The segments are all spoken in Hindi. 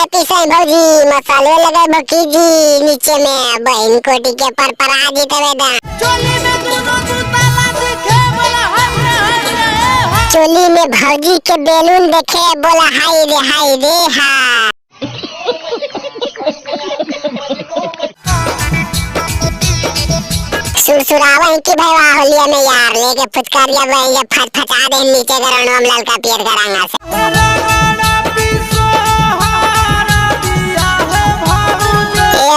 चाय पीसे भौजी, मसाले लगे भकीजी, नीचे में बहन कोटी के पर आ जीते वेदा। चोली में दोनों दूताला दिखे बोला हाय रे हाय। चोली में भौजी के बैलून देखे बोला हाय रे हा। सुरसुरावन की भैया होलिया में यार लेके फुचकारिया बहेंगे फटफटा दे नीचे गरणों में ललका पियर करांगा से।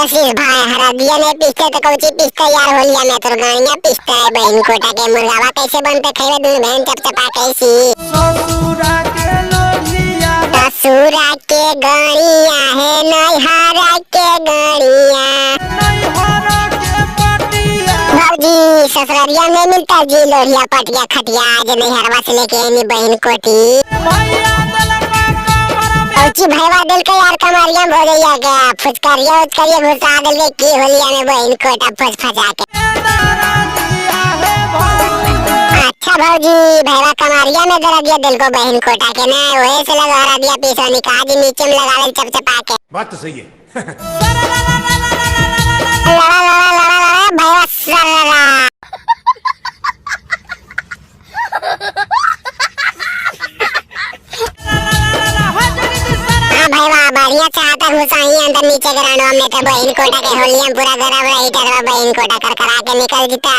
ऐसी भाई हरा दिया नहीं पीसते तो कौची पीसते यार होलिया में तो गानियां पीसते है बहन कोटा के मुर्गावा कैसे बनते खाइए दूध बहन चपचपा कैसी। ससुरा के गानियां है नैहरा के गानियां। भौजी ससुरारिया में मिलता जी लोहिया पटिया खटिया आज नैहरवा से लेके आनी बहन कोटी। औची भैया दिल के यार कमारिया भोजैया के फुचकारिया उचकारिया घुसा दिल के की होलिया में बहन कोटा फस फसा के। अच्छा भौजी भैया कमारिया में दरा दिया दिल को बहन कोटा के ना वही से लगा दिया पीछे निकाह जी नीचे में लगा ले चपचपा के। बात तो सही है। भैया सररा भैया बढ़िया चाहता घुसाई अंदर नीचे ग्राउंड में तो बहन कोटा के होलिया पूरा गरम रही टकरा बहन कोटा कर करा के निकल जीता।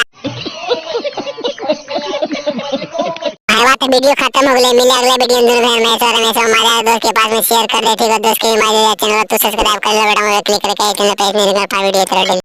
भैया तो वीडियो खत्म हो गई मिले अगले वीडियो में हमारे दोस्त के पास में शेयर कर देती दोस्त के चैनल तो सब्सक्राइब कर लो बेटा क्लिक करके वीडियो